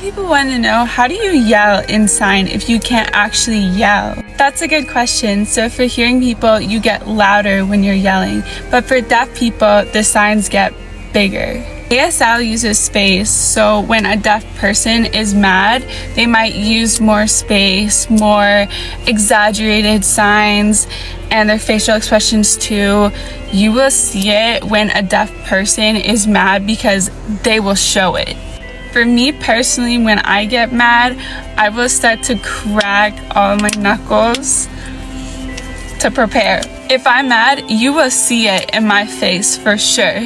People want to know, how do you yell in sign if you can't actually yell? That's a good question. So for hearing people, you get louder when you're yelling, but for deaf people, the signs get bigger. ASL uses space, so when a deaf person is mad, they might use more space, more exaggerated signs, and their facial expressions too. You will see it when a deaf person is mad because they will show it. For me personally, when I get mad, I will start to crack all my knuckles to prepare. If I'm mad, you will see it in my face for sure.